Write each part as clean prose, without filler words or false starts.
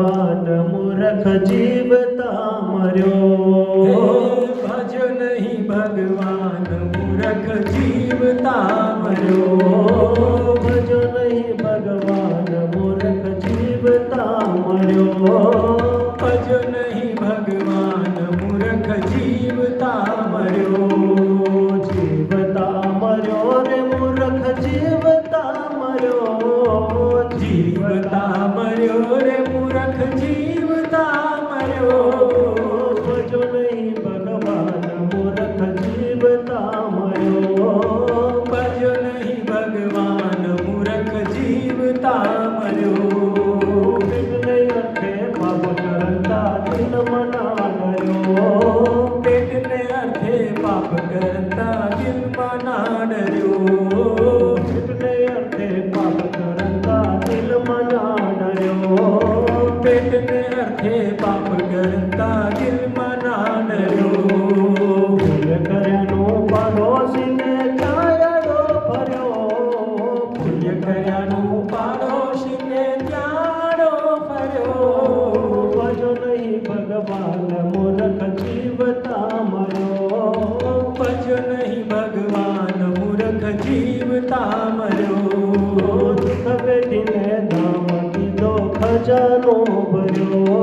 મૂર્ખ જીવતા મર્યો ભજો નહીં ભગવાન મૂર્ખ જીવતા મર્યો ભજો નહીં ભગવાન મૂર્ખ જીવતા મર્યો ભજો નહીં ભગવાન મૂર્ખ જીવતા મર્યો જીવતા મર્યો રે મૂર્ખ જીવતા મર્યો જીવતા મર્યો રે મૂર્ખ જીવતા મર્યો ભજો નહીં ભગવાન મૂર્ખ જીવતા મર્યો ભજો નહીં ભગવાન મૂર્ખ જીવતા મર્યો પેટને અર્થે પાપ કરતા દિલ મના ડર્યો પેટને અર્થે પાપ કરતા દિલમાં ના ડર્યો પેટને અર્થે પાપ કરતા દિલ મના ડર્યો પેટને અર્થે પાપ કરતા દિલમાં ના ડર્યો ભૂલ કર્યાનો પાડોશીને ચાયડો ફર્યો પુણ્ય કર્યાનું પાડોશીને ત્યાડો ફર્યો ભજો નહીં ભગવાન મૂર્ખ જીવતા મર્યો ભજો નહીં ભગવાન મૂર્ખ જીવતા મર્યો દુઃખ વેઠીને ધામ કીધો ખજાનો ભર્યો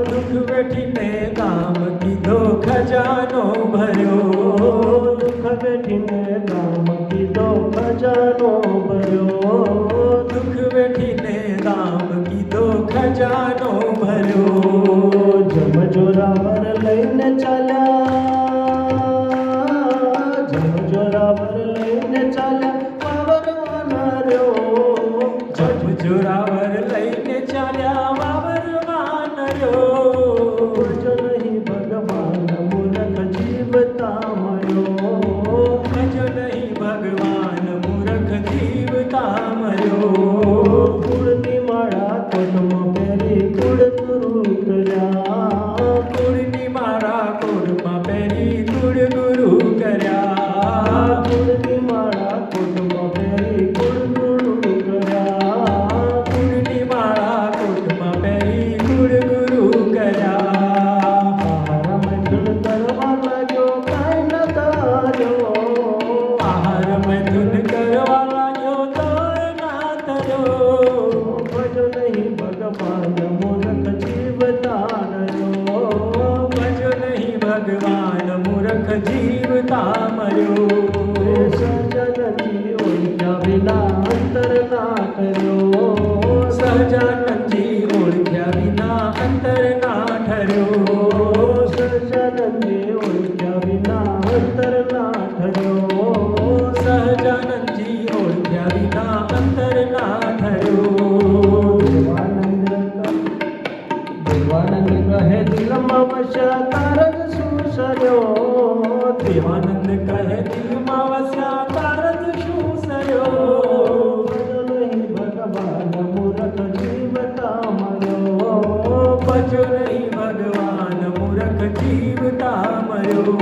દુઃખ વેઠીને કામ કીધો ખજાનો ભર્યો દુઃખ વેઠીને ધામ કીધો ખજાનો ભર્યો દુઃખ વેઠીને દામ કીધો ખજાનો ભર્યો જમજોરાવર લઈને ચાલ્યા જમજોરાવર લઈને ચાલ્યા વાવરવાના રહ્યો જોરાવર લઈને ચાલ્યા વાવરમાં નર્યો ભજો નહીં ભગવાન મૂર્ખ જીવતા મર્યો ભજો નહીં ભગવાન મૂર્ખ જીવતા મર્યો કુળની માળા કોટમાં પહેરી કુળ ગુરુ કર્યા કુળની મારા કુળમાં પહેરી કુળ ગુરુ કર્યા કુળની માળા કોટમાં પહેરી કુળ ગુરુ કર્યા કુળની માળા કુળમાં પહેરી કુળ ગુરુ કર્યા આહાર મૈથુન કરવા લાગ્યો કાંઈ ન કર્યો આહાર મૈથુન કરવા લાગ્યો તો ના તર્યો ભજો નહીં ભગવાન મૂર્ખ જીવતા રહ્યો ભજો નહીં ભગવાન મૂર્ખ જીવતા મર્યો સજનજી ઓળખ્યા વિના અંતર ના કર્યો સહજાનંદજી ઓળખ્યા વિના અંતર ના ઠર્યો સજનજી ઓળખ્યા વિના અંતર ના ઠર્યો સહજાનંદજી ઓળખ્યા વિના અંતર ના ઠર્યો દેવાનંદ કહે દિલમાં વસ્યા તારક શું સર્યો દેવાનંદ કહે દિલમાં વસ્યા તારક શું સર્યો ભજો નહીં ભગવાન મૂર્ખ જીવતા મર્યો ભજો નહીં ભગવાન મૂર્ખ જીવતા મર્યો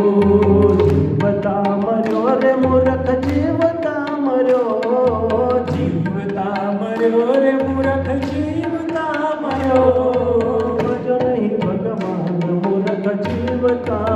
જીવતા મર્યો રે મૂર્ખ જીવતા મર્યો જીવતા મર્યો રે મૂર્ખ જીવતા મર્યો ભજો નહીં ભગવાન મૂર્ખ જીવતા